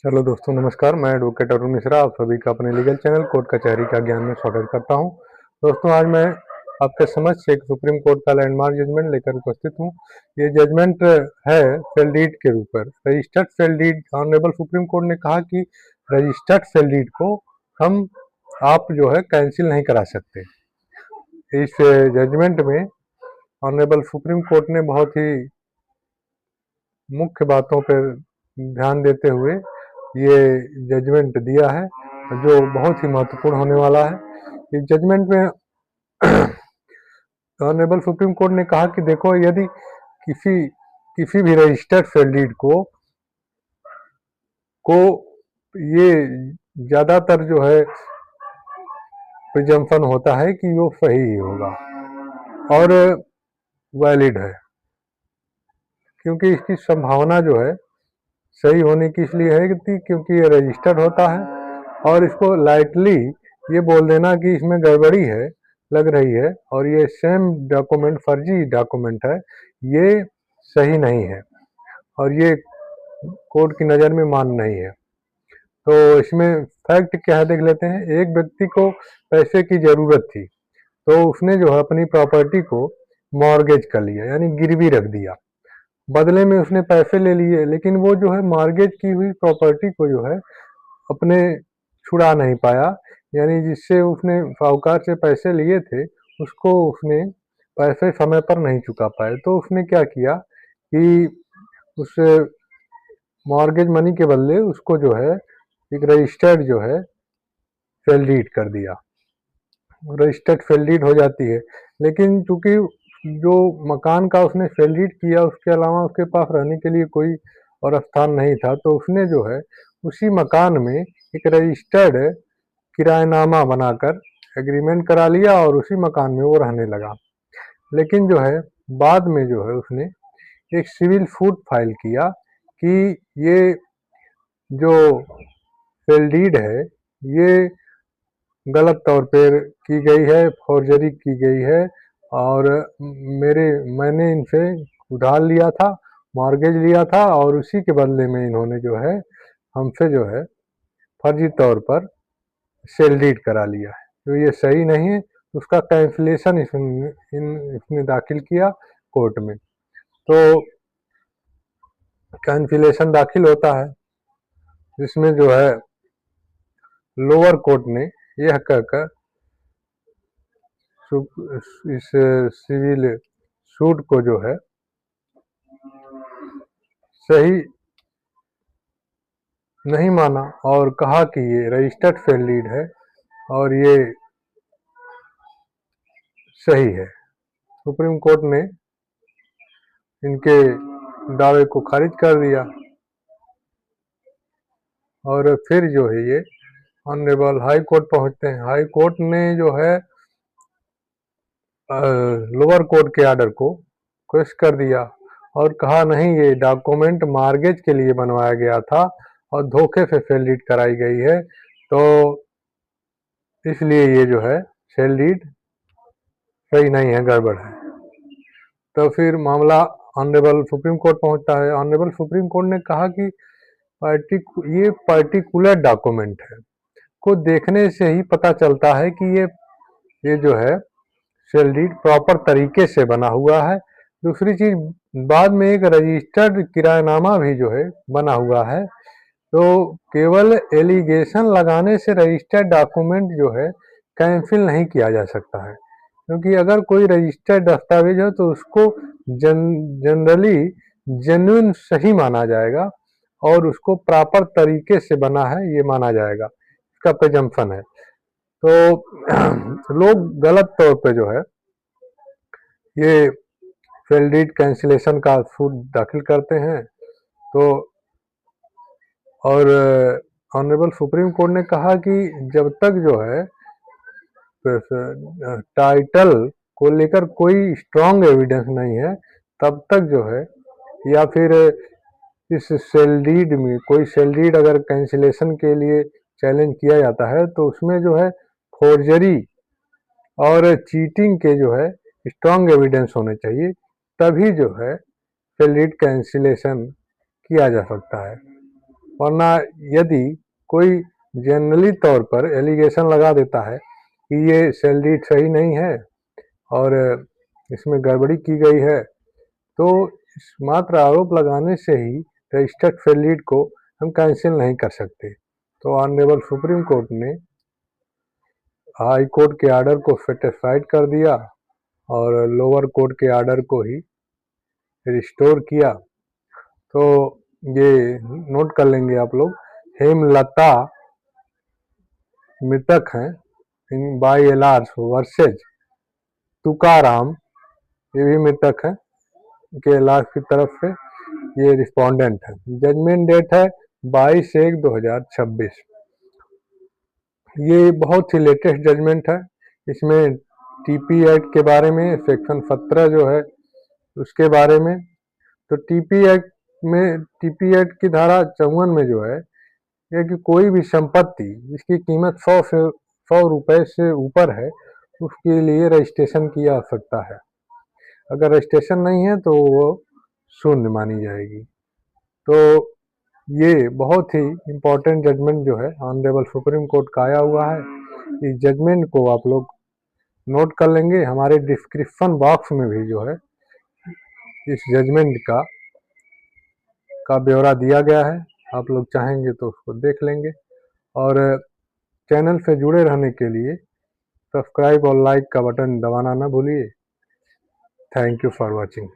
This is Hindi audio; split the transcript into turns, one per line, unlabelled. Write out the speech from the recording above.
हेलो दोस्तों, नमस्कार। मैं एडवोकेट अरुण मिश्रा आप सभी का अपने लीगल चैनल कोर्ट कचहरी का ज्ञान में स्वागत करता हूं। दोस्तों, आज मैं आपके समक्ष एक सुप्रीम कोर्ट का लैंडमार्क जजमेंट लेकर उपस्थित हूं। ये जजमेंट है सेल डीड के ऊपर। Registered sale deed, honourable Supreme Court ने कहा कि रजिस्टर्ड सेल डीड को हम आप जो है कैंसिल नहीं करा सकते। इस जजमेंट में ऑनरेबल सुप्रीम कोर्ट ने बहुत ही मुख्य बातों पर ध्यान देते हुए ये जजमेंट दिया है, जो बहुत ही महत्वपूर्ण होने वाला है। इस जजमेंट में ऑनरेबल सुप्रीम कोर्ट ने कहा कि देखो, यदि किसी किसी भी रजिस्टर्ड सेल डीड को ये ज्यादातर जो है प्रिजम्पशन होता है कि वो सही ही होगा और वैलिड है, क्योंकि इसकी संभावना जो है सही होने की इसलिए है कि क्योंकि ये रजिस्टर्ड होता है और इसको लाइटली ये बोल देना कि इसमें गड़बड़ी है, लग रही है और ये सेम डॉक्यूमेंट फर्जी डॉक्यूमेंट है, ये सही नहीं है और ये कोर्ट की नज़र में मान्य नहीं है। तो इसमें फैक्ट क्या है देख लेते हैं। एक व्यक्ति को पैसे की ज़रूरत थी, तो उसने जो है अपनी प्रॉपर्टी को मॉर्गेज कर लिया, यानी गिरवी रख दिया। बदले में उसने पैसे ले लिए, लेकिन वो जो है मॉर्गेज की हुई प्रॉपर्टी को जो है अपने छुड़ा नहीं पाया, यानी जिससे उसने साहूकार से पैसे लिए थे उसको उसने पैसे समय पर नहीं चुका पाए। तो उसने क्या किया कि उस मॉर्गेज मनी के बदले उसको जो है एक रजिस्टर्ड जो है सेल डीड कर दिया। रजिस्टर्ड सेल डीड हो जाती है, लेकिन चूंकि जो मकान का उसने सेल डीड किया उसके अलावा उसके पास रहने के लिए कोई और स्थान नहीं था, तो उसने जो है उसी मकान में एक रजिस्टर्ड किराएनामा बनाकर एग्रीमेंट करा लिया और उसी मकान में वो रहने लगा। लेकिन जो है बाद में जो है उसने एक सिविल सूट फाइल किया कि ये जो सेल डीड है ये गलत तौर पर की गई है, फॉर्जरी की गई है और मैंने इनसे उधार लिया था, मॉर्गेज लिया था और उसी के बदले में इन्होंने जो है हमसे जो है फर्जी तौर पर सेल डीड करा लिया है, तो ये सही नहीं है। उसका कैंसिलेशन इसने दाखिल किया कोर्ट में। तो कैंसिलेशन दाखिल होता है, जिसमें जो है लोअर कोर्ट ने यह कहकर इस सिविल सूट को जो है सही नहीं माना और कहा कि ये रजिस्टर्ड सेल डीड है और ये सही है। सुप्रीम कोर्ट ने इनके दावे को खारिज कर दिया और फिर जो है ये ऑनरेबल हाई कोर्ट पहुंचते हैं। हाई कोर्ट ने जो है लोअर कोर्ट के आर्डर को क्वेश्चन कर दिया और कहा नहीं, ये डॉक्यूमेंट मॉर्गेज के लिए बनवाया गया था और धोखे से सेल डीड कराई गई है, तो इसलिए ये जो है सेल डीड सही नहीं है, गड़बड़ है। तो फिर मामला ऑनरेबल सुप्रीम कोर्ट पहुंचता है। ऑनरेबल सुप्रीम कोर्ट ने कहा कि ये पर्टिकुलर डॉक्यूमेंट है, को देखने से ही पता चलता है कि ये जो है सेल डीड प्रॉपर तरीके से बना हुआ है। दूसरी चीज, बाद में एक रजिस्टर्ड किराएनामा भी जो है बना हुआ है, तो केवल एलिगेशन लगाने से रजिस्टर्ड डॉक्यूमेंट जो है कैंसिल नहीं किया जा सकता है, क्योंकि अगर कोई रजिस्टर्ड दस्तावेज हो तो उसको जनरली जेन्युइन सही माना जाएगा और उसको प्रॉपर तरीके से बना है ये माना जाएगा, इसका प्रेजम्पशन है। तो लोग गलत तौर पे जो है ये सेल डीड कैंसिलेशन का सूट दाखिल करते हैं। तो और ऑनरेबल सुप्रीम कोर्ट ने कहा कि जब तक जो है टाइटल को लेकर कोई स्ट्रांग एविडेंस नहीं है, तब तक जो है या फिर इस सेल डीड में कोई सेल डीड अगर कैंसिलेशन के लिए चैलेंज किया जाता है तो उसमें जो है फोर्जरी और चीटिंग के जो है स्ट्रांग एविडेंस होने चाहिए, तभी जो है सेल डीड कैंसिलेशन किया जा सकता है। वरना यदि कोई जनरली तौर पर एलिगेशन लगा देता है कि ये सेल डीड सही नहीं है और इसमें गड़बड़ी की गई है, तो मात्र आरोप लगाने से ही रजिस्टर्ड फेल डीड को हम कैंसिल नहीं कर सकते। तो ऑनरेबल सुप्रीम कोर्ट ने हाई कोर्ट के आर्डर को सेटिस्फाइड कर दिया और लोअर कोर्ट के आर्डर को ही रिस्टोर किया। तो ये नोट कर लेंगे आप लोग। हेमलता मृतक हैं बाई एलार्स वर्सेज तुकाराम, ये भी मृतक हैं के एलार्स की तरफ से, ये रिस्पोंडेंट है। जजमेंट डेट है 22/1/2026। ये बहुत ही लेटेस्ट जजमेंट है। इसमें टीपी एक्ट के बारे में सेक्शन 17 जो है उसके बारे में, तो टीपी एक्ट की धारा 54 में जो है यह कि कोई भी संपत्ति जिसकी कीमत 100 रुपए से ऊपर है उसके लिए रजिस्ट्रेशन की जा सकता है। अगर रजिस्ट्रेशन नहीं है तो वो शून्य मानी जाएगी। तो ये बहुत ही इम्पोर्टेंट जजमेंट जो है ऑनरेबल सुप्रीम कोर्ट का आया हुआ है। इस जजमेंट को आप लोग नोट कर लेंगे। हमारे डिस्क्रिप्शन बॉक्स में भी जो है इस जजमेंट का ब्यौरा दिया गया है, आप लोग चाहेंगे तो उसको देख लेंगे। और चैनल से जुड़े रहने के लिए सब्सक्राइब और लाइक का बटन दबाना ना भूलिए। Thank you for watching.